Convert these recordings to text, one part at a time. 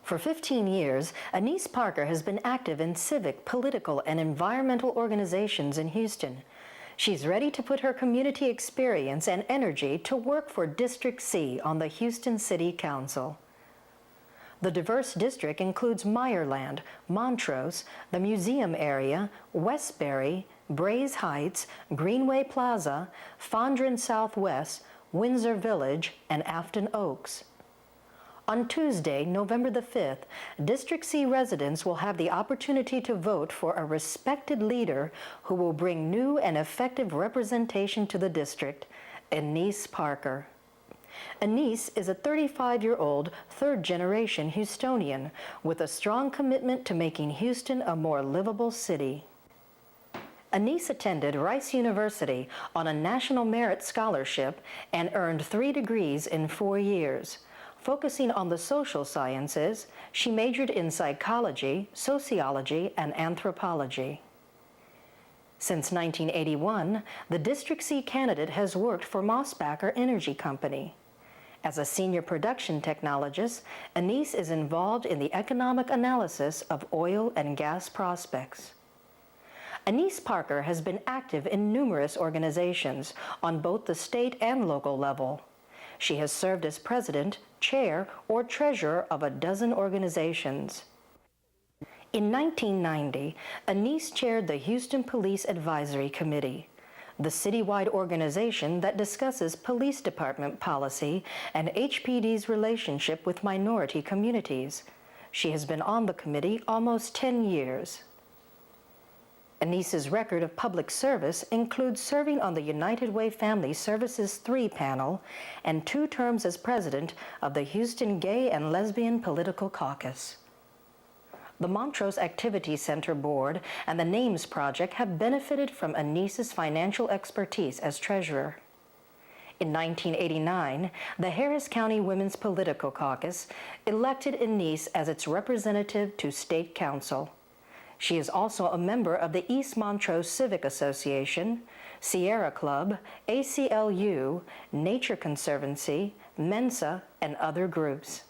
For 15 years, Annise Parker has been active in civic, political, and environmental organizations in Houston. She's ready to put her community experience and energy to work for District C on the Houston City Council. The diverse district includes Meyerland, Montrose, the Museum area, Westbury, Braes Heights, Greenway Plaza, Fondren Southwest, Windsor Village, and Afton Oaks. On Tuesday, November the 5th, District C residents will have the opportunity to vote for a respected leader who will bring new and effective representation to the district, Annise Parker. Annise is a 35-year-old, third-generation Houstonian with a strong commitment to making Houston a more livable city. Annise attended Rice University on a National Merit Scholarship and earned 3 degrees in 4 years. Focusing on the social sciences, she majored in psychology, sociology, and anthropology. Since 1981, the District C candidate has worked for Mosbacher Energy Company. As a senior production technologist, Annise is involved in the economic analysis of oil and gas prospects. Annise Parker has been active in numerous organizations on both the state and local level. She has served as president, chair, or treasurer of a dozen organizations. In 1990, Annise chaired the Houston Police Advisory Committee, the citywide organization that discusses police department policy and HPD's relationship with minority communities. She has been on the committee almost 10 years. Annise's record of public service includes serving on the United Way Family Services 3 panel and 2 terms as president of the Houston Gay and Lesbian Political Caucus. The Montrose Activity Center Board and the Names Project have benefited from Annise's financial expertise as treasurer. In 1989, the Harris County Women's Political Caucus elected Annise as its representative to State Council. She is also a member of the East Montrose Civic Association, Sierra Club, ACLU, Nature Conservancy, Mensa, and other groups.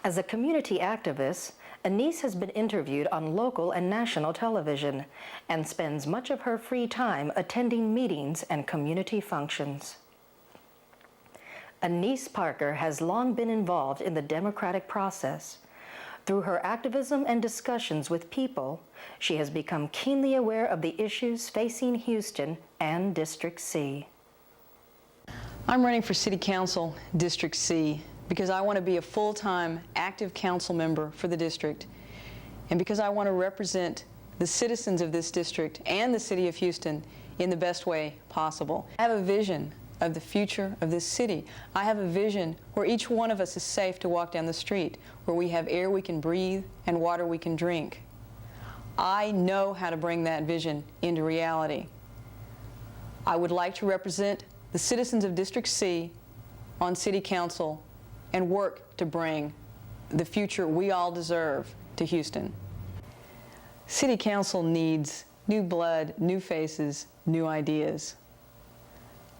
As a community activist, Annise has been interviewed on local and national television and spends much of her free time attending meetings and community functions. Annise Parker has long been involved in the democratic process. Through her activism and discussions with people, she has become keenly aware of the issues facing Houston and District C. I'm running for City Council, District C, because I want to be a full-time, active council member for the district, and because I want to represent the citizens of this district and the city of Houston in the best way possible. I have a vision of the future of this city. I have a vision where each one of us is safe to walk down the street, where we have air we can breathe and water we can drink. I know how to bring that vision into reality. I would like to represent the citizens of District C on City Council and work to bring the future we all deserve to Houston. City Council needs new blood, new faces, new ideas.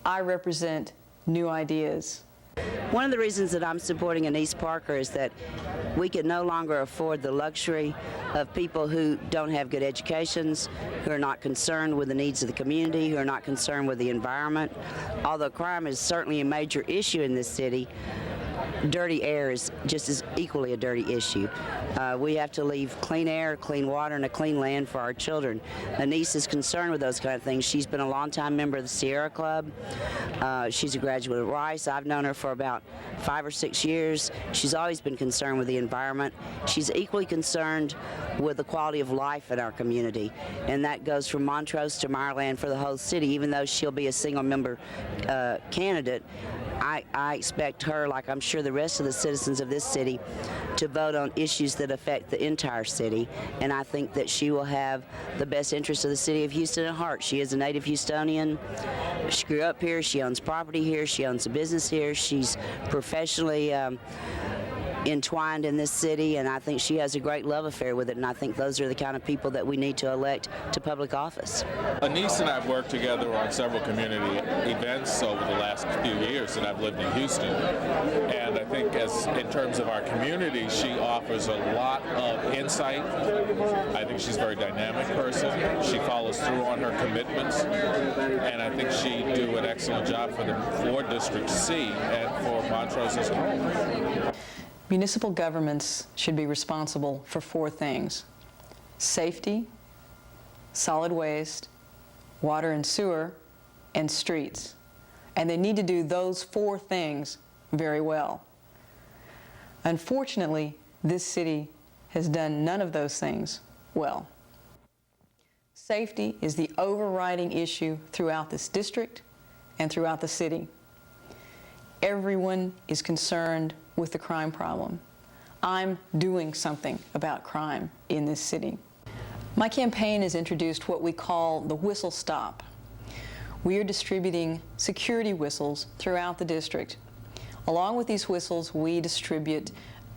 I represent new ideas. One of the reasons that I'm supporting Annise Parker is that we can no longer afford the luxury of people who don't have good educations, who are not concerned with the needs of the community, who are not concerned with the environment. Although crime is certainly a major issue in this city, dirty air is just as equally a dirty issue. We have to leave clean air, clean water, and a clean land for our children. Annise is concerned with those kind of things. She's been a longtime member of the Sierra Club. She's a graduate of Rice. I've known her for about 5 or 6 years. She's always been concerned with the environment. She's equally concerned with the quality of life in our community, and that goes from Montrose to Meyerland for the whole city. Even though she'll be a single-member candidate, I expect her, like I'm sure the rest of the citizens of this city, to vote on issues that affect the entire city, and I think that she will have the best interest of the city of Houston at heart. She is a native Houstonian. She grew up here. She owns property here. She owns a business here. She's professionally entwined in this city, and I think she has a great love affair with it, and I think those are the kind of people that we need to elect to public office. Annise and I have worked together on several community events over the last few years that I've lived in Houston, and I think in terms of our community, she offers a lot of insight. I think she's a very dynamic person. She follows through on her commitments, and I think she do an excellent job for District C and for Montrose as a whole. Municipal governments should be responsible for 4 things: safety, solid waste, water and sewer, and streets. And they need to do those 4 things very well. Unfortunately, this city has done none of those things well. Safety is the overriding issue throughout this district and throughout the city. Everyone is concerned with the crime problem. I'm doing something about crime in this city. My campaign has introduced what we call the whistle stop. We are distributing security whistles throughout the district. Along with these whistles, we distribute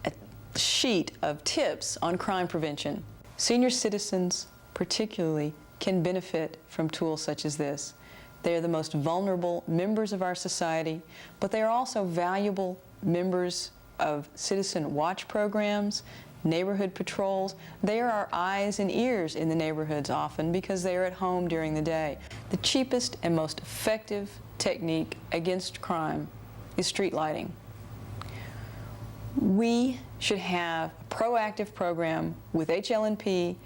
a sheet of tips on crime prevention. Senior citizens, particularly, can benefit from tools such as this. They are the most vulnerable members of our society, but they are also valuable members of citizen watch programs, neighborhood patrols. They are our eyes and ears in the neighborhoods often because they are at home during the day. The cheapest and most effective technique against crime is street lighting. We should have a proactive program with HLNP,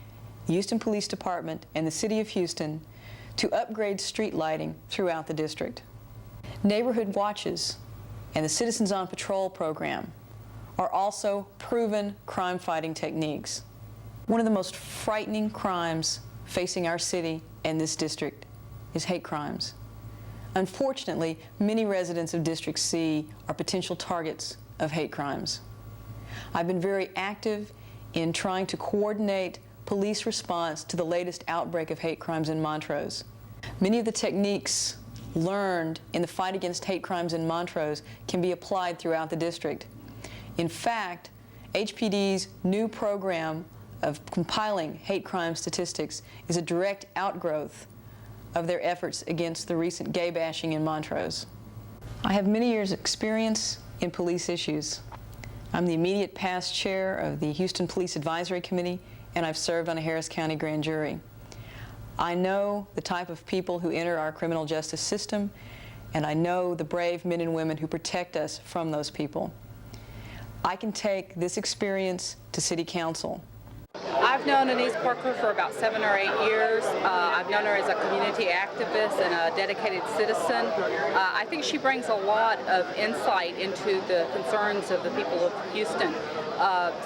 the Houston Police Department, and the City of Houston to upgrade street lighting throughout the district. Neighborhood watches and the Citizens on Patrol program are also proven crime-fighting techniques. One of the most frightening crimes facing our city and this district is hate crimes. Unfortunately, many residents of District C are potential targets of hate crimes. I've been very active in trying to coordinate police response to the latest outbreak of hate crimes in Montrose. Many of the techniques learned in the fight against hate crimes in Montrose can be applied throughout the district. In fact, HPD's new program of compiling hate crime statistics is a direct outgrowth of their efforts against the recent gay bashing in Montrose. I have many years' experience in police issues. I'm the immediate past chair of the Houston Police Advisory Committee, and I've served on a Harris County grand jury. I know the type of people who enter our criminal justice system, and I know the brave men and women who protect us from those people. I can take this experience to City Council. I've known Annise Parker for about 7 or 8 years. I've known her as a community activist and a dedicated citizen. I think she brings a lot of insight into the concerns of the people of Houston.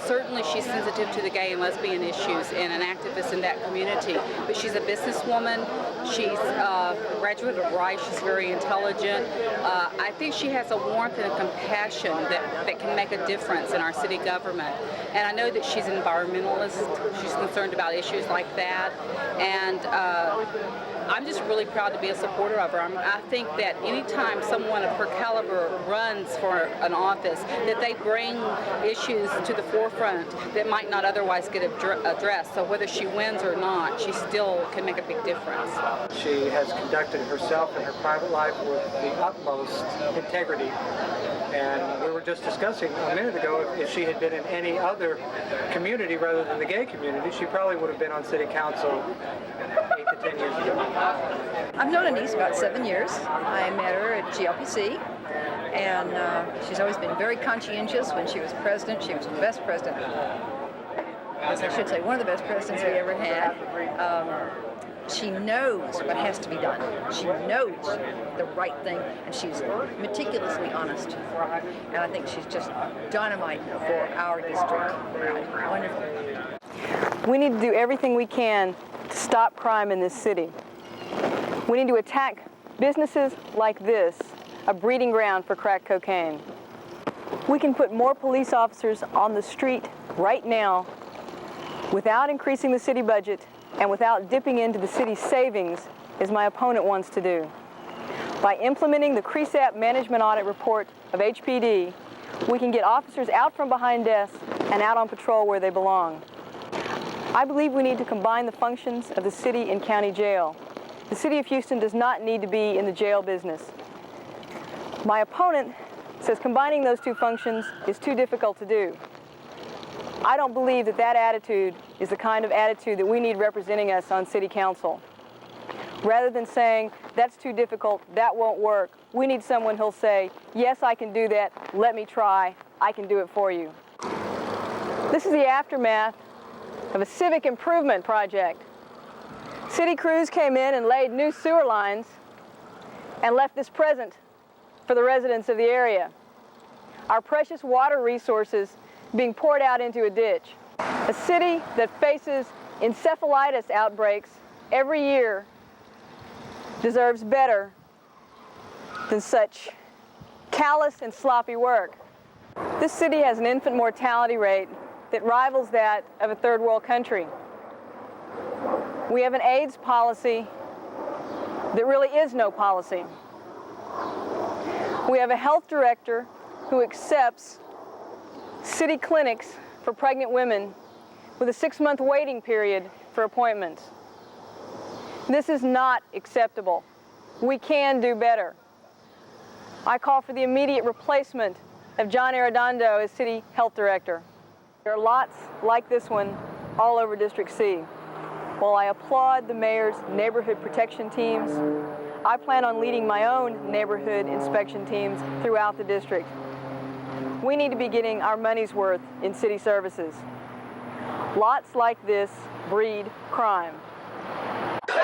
Certainly she's sensitive to the gay and lesbian issues and an activist in that community, but she's a businesswoman. She's a graduate of Rice. She's very intelligent. I think she has a warmth and a compassion that can make a difference in our city government. And I know that she's an environmentalist. She's concerned about issues like that. And I'm just really proud to be a supporter of her. I think that anytime someone of her caliber runs for an office, that they bring issues to the forefront that might not otherwise get addressed. So whether she wins or not, she still can make a big difference. She has conducted herself and her private life with the utmost integrity. And we were just discussing a minute ago, if she had been in any other community rather than the gay community, she probably would have been on City Council 8 to 10 years ago. I've known Annise about 7 years. I met her at GLPC, and she's always been very conscientious. When she was president, she was the best president. I should say, one of the best presidents we ever had. She knows what has to be done. She knows the right thing, and she's meticulously honest. And I think she's just dynamite for our district. Wonderful. We need to do everything we can to stop crime in this city. We need to attack businesses like this, a breeding ground for crack cocaine. We can put more police officers on the street right now without increasing the city budget and without dipping into the city's savings, as my opponent wants to do. By implementing the CRESAP Management Audit Report of HPD, We can get officers out from behind desks and out on patrol where they belong. I believe we need to combine the functions of the city and county jail. The city of Houston does not need to be in the jail business. My opponent says combining those two functions is too difficult to do. I don't believe that that attitude is the kind of attitude that we need representing us on city council. Rather than saying, that's too difficult, that won't work, we need someone who'll say, yes, I can do that, let me try, I can do it for you. This is the aftermath of a civic improvement project. City crews came in and laid new sewer lines and left this present for the residents of the area. Our precious water resources being poured out into a ditch. A city that faces encephalitis outbreaks every year deserves better than such callous and sloppy work. This city has an infant mortality rate that rivals that of a third world country. We have an AIDS policy that really is no policy. We have a health director who accepts city clinics for pregnant women with a 6-month waiting period for appointments. This is not acceptable. We can do better. I call for the immediate replacement of John Arredondo as city health director. There are lots like this one all over District C. While I applaud the mayor's neighborhood protection teams, I plan on leading my own neighborhood inspection teams throughout the district. We need to be getting our money's worth in city services. Lots like this breed crime.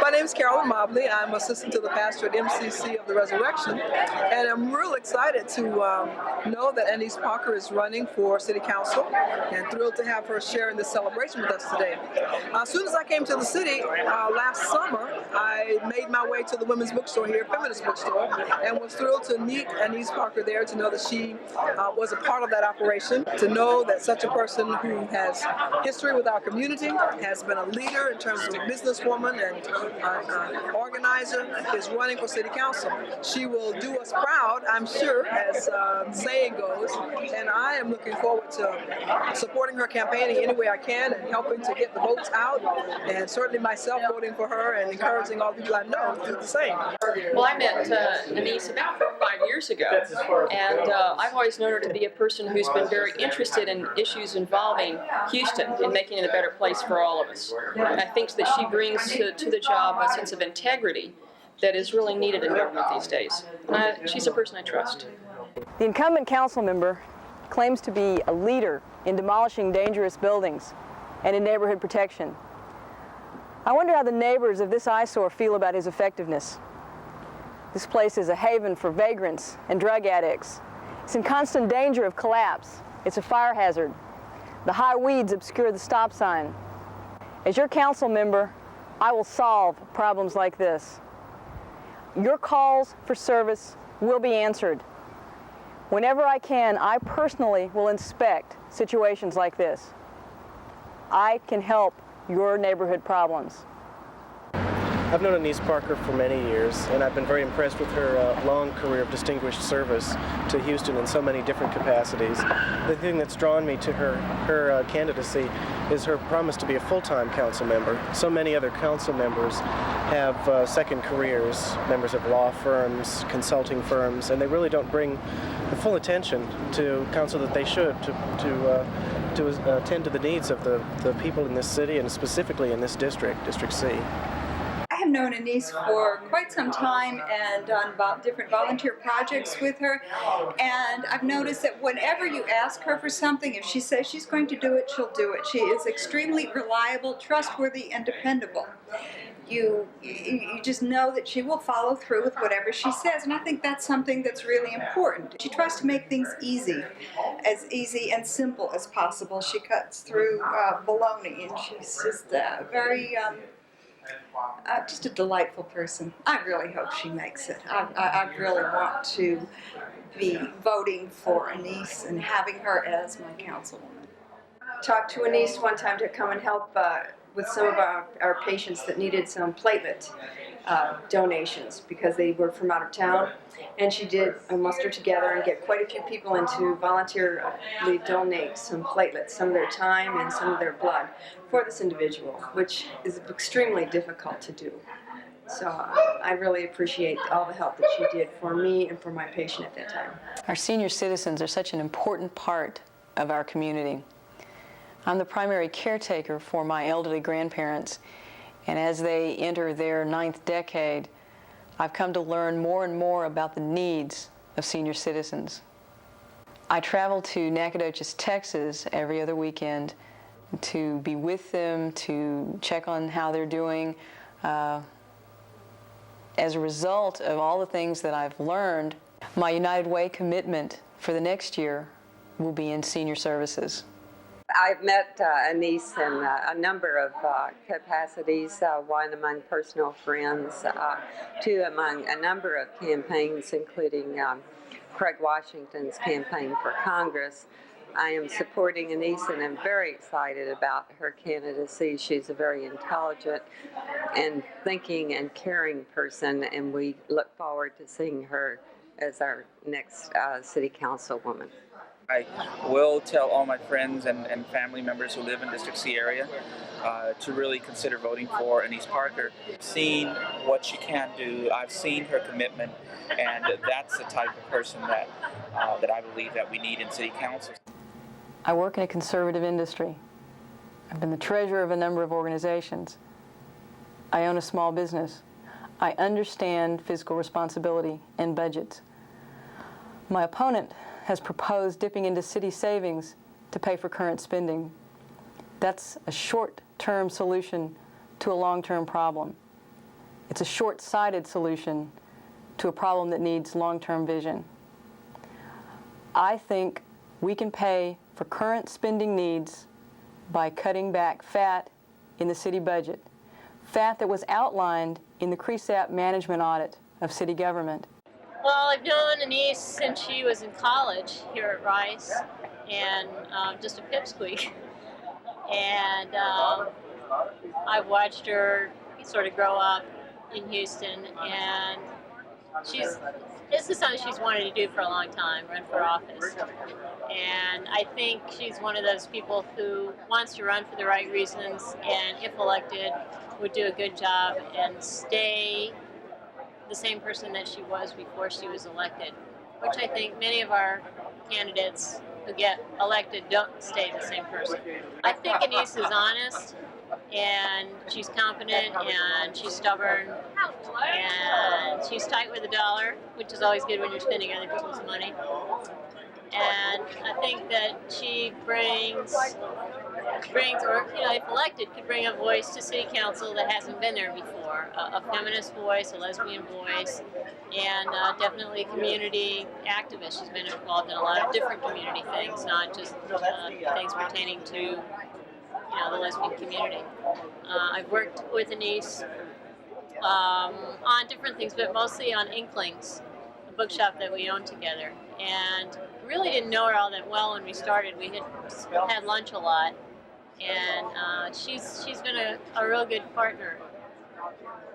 My name is Carolyn Mobley. I'm assistant to the pastor at MCC of the Resurrection, and I'm real excited to know that Annise Parker is running for City Council, and thrilled to have her sharing this celebration with us today. As soon as I came to the city last summer, I made my way to the women's bookstore here, Feminist Bookstore, and was thrilled to meet Annise Parker there, to know that she was a part of that operation, to know that such a person who has history with our community, has been a leader in terms of a businesswoman and organizer, is running for City Council. She will do us proud, I'm sure, as the saying goes, and I am looking forward to supporting her campaigning any way I can and helping to get the votes out, and certainly myself voting for her and encouraging all the people I know to do the same. Well, I met Annise about 4 or 5 years ago, and I've always known her to be a person who's been very interested in issues involving Houston and making it a better place for all of us. And I think that she brings to the job a sense of integrity that is really needed in government these days. She's a person I trust. The incumbent council member claims to be a leader in demolishing dangerous buildings and in neighborhood protection. I wonder how the neighbors of this eyesore feel about his effectiveness. This place is a haven for vagrants and drug addicts. It's in constant danger of collapse. It's a fire hazard. The high weeds obscure the stop sign. As your council member, I will solve problems like this. Your calls for service will be answered. Whenever I can, I personally will inspect situations like this. I can help your neighborhood problems. I've known Annise Parker for many years, and I've been very impressed with her long career of distinguished service to Houston in so many different capacities. The thing that's drawn me to her candidacy is her promise to be a full-time council member. So many other council members have second careers, members of law firms, consulting firms, and they really don't bring the full attention to council that they should to attend to the needs of the people in this city, and specifically in this district, District C. I have known Annise for quite some time and done different volunteer projects with her, and I've noticed that whenever you ask her for something, if she says she's going to do it, she'll do it. She is extremely reliable, trustworthy, and dependable. You just know that she will follow through with whatever she says, and I think that's something that's really important. She tries to make things as easy and simple as possible. She cuts through baloney, and she's just very just a delightful person. I really hope she makes it. I really want to be voting for Annise and having her as my councilwoman. Talked to Annise one time to come and help with some of our patients that needed some platelet donations because they were from out of town. And she did muster together and get quite a few people in to voluntarily donate some platelets, some of their time and some of their blood for this individual, which is extremely difficult to do. So I really appreciate all the help that she did for me and for my patient at that time. Our senior citizens are such an important part of our community. I'm the primary caretaker for my elderly grandparents, and as they enter their 9th decade, I've come to learn more and more about the needs of senior citizens. I travel to Nacogdoches, Texas every other weekend to be with them, to check on how they're doing. As a result of all the things that I've learned, my United Way commitment for the next year will be in senior services. I've met Annise in a number of capacities, one among personal friends, two among a number of campaigns, including Craig Washington's campaign for Congress. I am supporting Annise and I'm very excited about her candidacy. She's a very intelligent and thinking and caring person, and we look forward to seeing her as our next city councilwoman. I will tell all my friends and family members who live in District C area to really consider voting for Annise Parker. I've seen what she can do. I've seen her commitment, and that's the type of person that I believe that we need in city council. I work in a conservative industry. I've been the treasurer of a number of organizations. I own a small business. I understand fiscal responsibility and budgets. My opponent has proposed dipping into city savings to pay for current spending. That's a short-term solution to a long-term problem. It's a short-sighted solution to a problem that needs long-term vision. I think we can pay for current spending needs by cutting back fat in the city budget, fat that was outlined in the CRESAP management audit of city government. Well, I've known Annise since she was in college here at Rice, and just a pipsqueak. And I've watched her sort of grow up in Houston, and this is something she's wanted to do for a long time, run for office. And I think she's one of those people who wants to run for the right reasons, and if elected, would do a good job and stay the same person that she was before she was elected, which I think many of our candidates who get elected don't stay the same person. I think Annise is honest, and she's confident, and she's stubborn, and she's tight with the dollar, which is always good when you're spending other people's money. And I think that she brings, or if elected, could bring a voice to city council that hasn't been there before, a feminist voice, a lesbian voice, and definitely a community activist. She's been involved in a lot of different community things, not just things pertaining to the lesbian community. I've worked with Annise on different things, but mostly on Inklings, a bookshop that we own together. And really didn't know her all that well when we started. We had lunch a lot, and she's been a real good partner.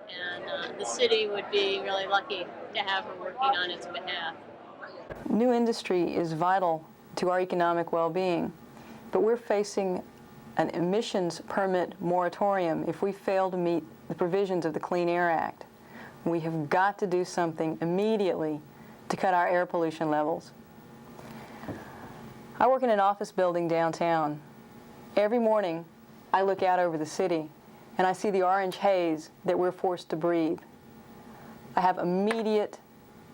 And the city would be really lucky to have her working on its behalf. New industry is vital to our economic well-being, but we're facing an emissions permit moratorium if we fail to meet the provisions of the Clean Air Act. We have got to do something immediately to cut our air pollution levels. I work in an office building downtown. Every morning, I look out over the city and I see the orange haze that we're forced to breathe. I have immediate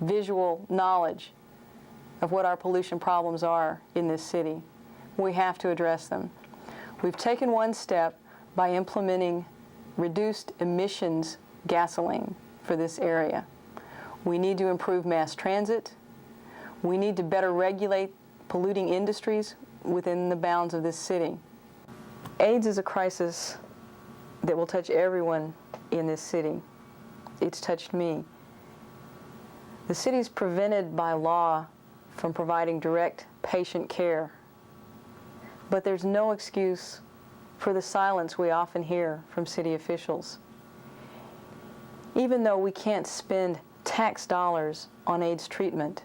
visual knowledge of what our pollution problems are in this city. We have to address them. We've taken one step by implementing reduced emissions gasoline for this area. We need to improve mass transit. We need to better regulate polluting industries within the bounds of this city. AIDS is a crisis that will touch everyone in this city. It's touched me. The city is prevented by law from providing direct patient care, but there's no excuse for the silence we often hear from city officials. Even though we can't spend tax dollars on AIDS treatment,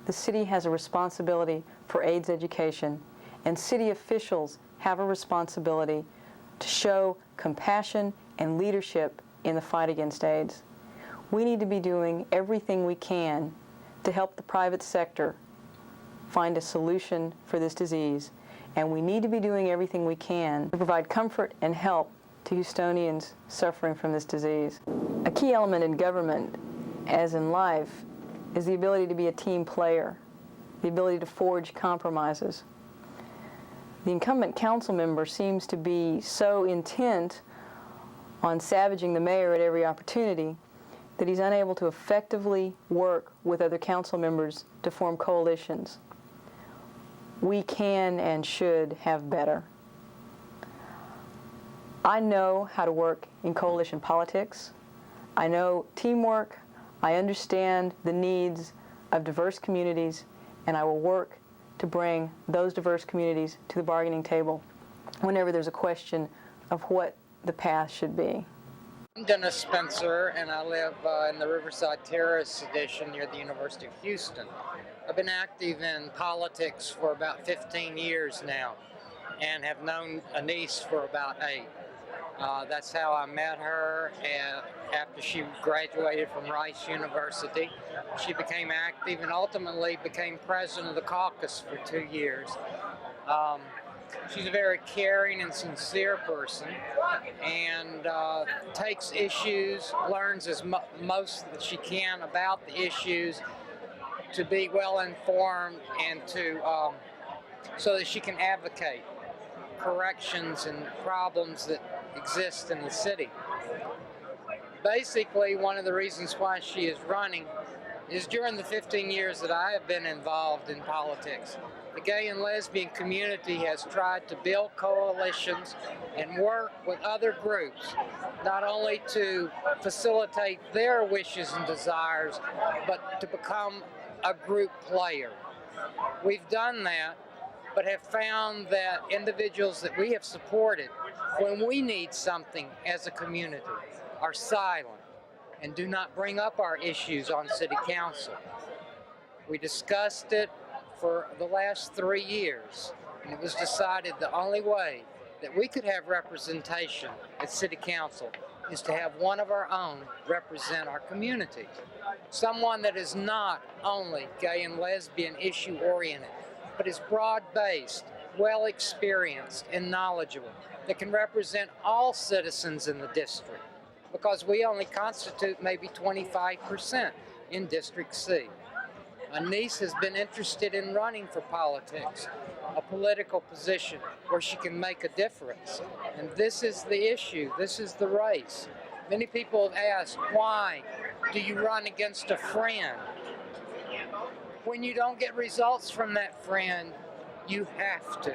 the city has a responsibility for AIDS education, and city officials have a responsibility to show compassion and leadership in the fight against AIDS. We need to be doing everything we can to help the private sector find a solution for this disease, and we need to be doing everything we can to provide comfort and help to Houstonians suffering from this disease. A key element in government, as in life, is the ability to be a team player, the ability to forge compromises. The incumbent council member seems to be so intent on savaging the mayor at every opportunity that he's unable to effectively work with other council members to form coalitions. We can and should have better. I know how to work in coalition politics. I know teamwork. I understand the needs of diverse communities, and I will work to bring those diverse communities to the bargaining table whenever there's a question of what the path should be. I'm Dennis Spencer, and I live in the Riverside Terrace edition near the University of Houston. I've been active in politics for about 15 years now and have known Annise for about 8. That's how I met her, and after she graduated from Rice University. She became active and ultimately became president of the caucus for 2 years. She's a very caring and sincere person, and takes issues, learns as most that she can about the issues to be well informed and to so that she can advocate corrections and problems that exist in the city. Basically, one of the reasons why she is running is during the 15 years that I have been involved in politics, the gay and lesbian community has tried to build coalitions and work with other groups, not only to facilitate their wishes and desires, but to become a group player. We've done that, but have found that individuals that we have supported, when we need something as a community, are silent and do not bring up our issues on City Council. We discussed it for the last 3 years, and it was decided the only way that we could have representation at City Council is to have one of our own represent our community. Someone that is not only gay and lesbian issue oriented, but is broad-based, well-experienced, and knowledgeable, that can represent all citizens in the district, because we only constitute maybe 25% in District C. Annise has been interested in running for politics, a political position where she can make a difference. And this is the issue, this is the race. Many people have asked, why do you run against a friend? When you don't get results from that friend, you have to.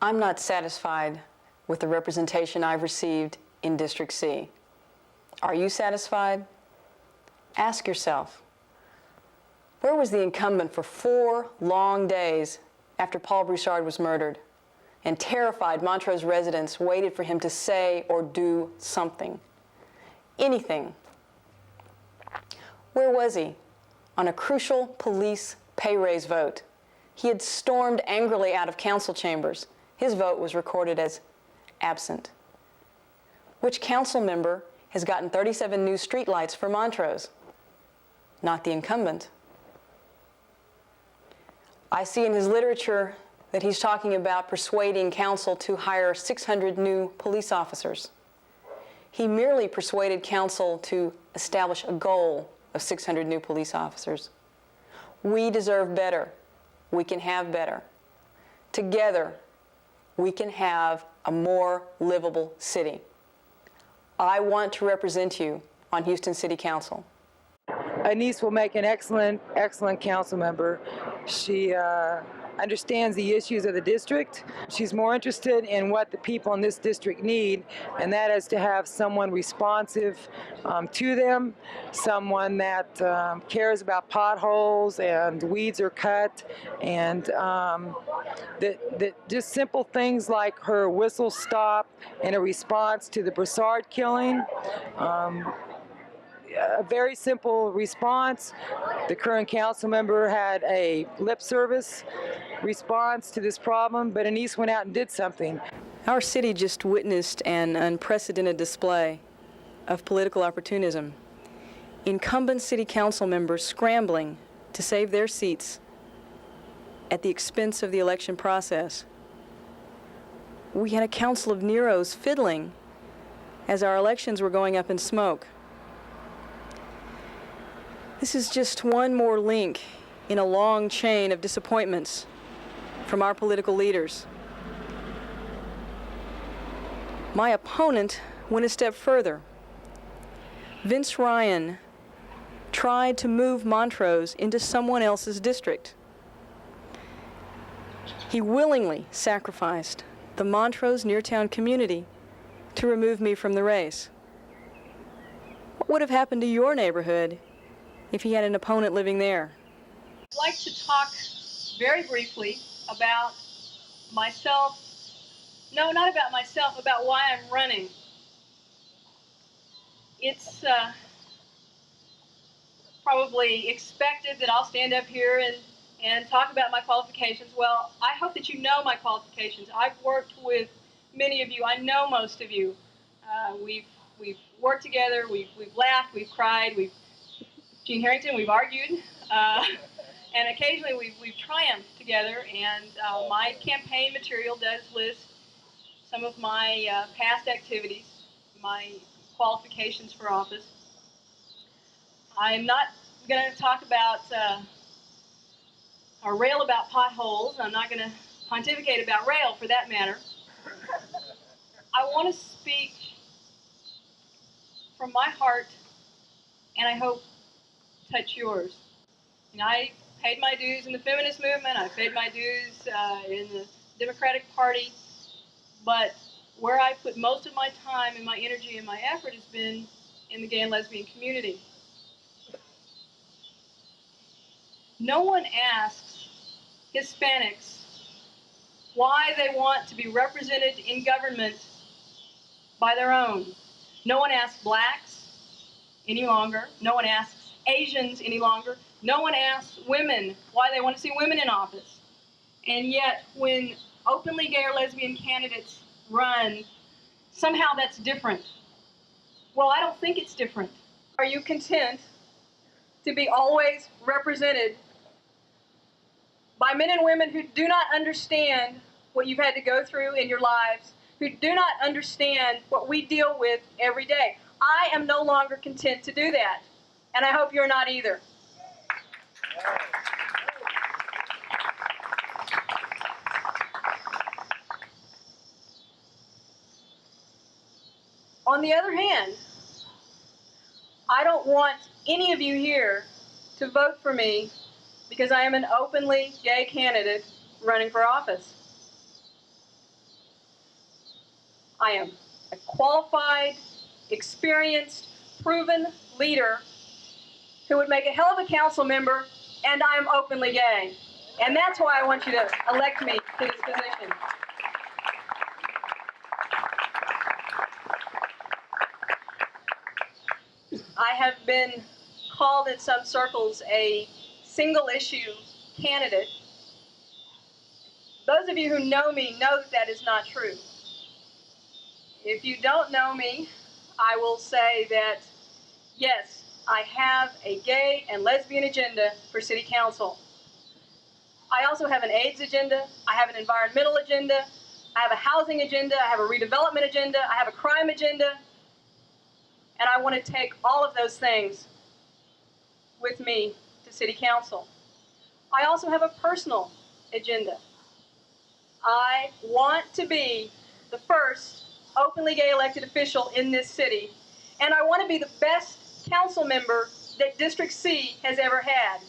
I'm not satisfied with the representation I've received in District C. Are you satisfied? Ask yourself, where was the incumbent for 4 long days after Paul Broussard was murdered, and terrified Montrose residents waited for him to say or do something? Anything. Where was he on a crucial police pay raise vote? He had stormed angrily out of council chambers. His vote was recorded as absent. Which council member has gotten 37 new streetlights for Montrose? Not the incumbent. I see in his literature that he's talking about persuading council to hire 600 new police officers. He merely persuaded council to establish a goal of 600 new police officers. We deserve better. We can have better. Together, we can have a more livable city. I want to represent you on Houston City Council. Annise will make an excellent council member. She understands the issues of the district. She's more interested in what the people in this district need, and that is to have someone responsive to them, someone that cares about potholes and weeds are cut, and that just simple things like her whistle stop and a response to the Broussard killing. A very simple response. The current council member had a lip service response to this problem, but Annise went out and did something. Our city just witnessed an unprecedented display of political opportunism. Incumbent city council members scrambling to save their seats at the expense of the election process. We had a council of Neros fiddling as our elections were going up in smoke. This is just one more link in a long chain of disappointments from our political leaders. My opponent went a step further. Vince Ryan tried to move Montrose into someone else's district. He willingly sacrificed the Montrose Neartown community to remove me from the race. What would have happened to your neighborhood if he had an opponent living there? I'd like to talk very briefly about myself. No, not about myself, about why I'm running. It's probably expected that I'll stand up here and talk about my qualifications. Well, I hope that you know my qualifications. I've worked with many of you. I know most of you. We've worked together. We've laughed. We've cried. Gene Harrington, we've argued, and occasionally we've triumphed together, and my campaign material does list some of my past activities, my qualifications for office. I'm not going to talk about or rail about potholes. I'm not going to pontificate about rail, for that matter. I want to speak from my heart, and I hope touch yours. And I paid my dues in the feminist movement. I paid my dues in the Democratic Party. But where I put most of my time and my energy and my effort has been in the gay and lesbian community. No one asks Hispanics why they want to be represented in government by their own. No one asks blacks any longer. No one asks Asians any longer. No one asks women why they want to see women in office. And yet, when openly gay or lesbian candidates run, somehow that's different. Well, I don't think it's different. Are you content to be always represented by men and women who do not understand what you've had to go through in your lives, who do not understand what we deal with every day? I am no longer content to do that. And I hope you're not either. On the other hand, I don't want any of you here to vote for me because I am an openly gay candidate running for office. I am a qualified, experienced, proven leader who would make a hell of a council member, and I am openly gay. And that's why I want you to elect me to this position. I have been called in some circles a single-issue candidate. Those of you who know me know that that is not true. If you don't know me, I will say that, yes, I have a gay and lesbian agenda for City Council. I also have an AIDS agenda, I have an environmental agenda, I have a housing agenda, I have a redevelopment agenda, I have a crime agenda, and I want to take all of those things with me to City Council. I also have a personal agenda. I want to be the first openly gay elected official in this city, and I want to be the best council member that District C has ever had.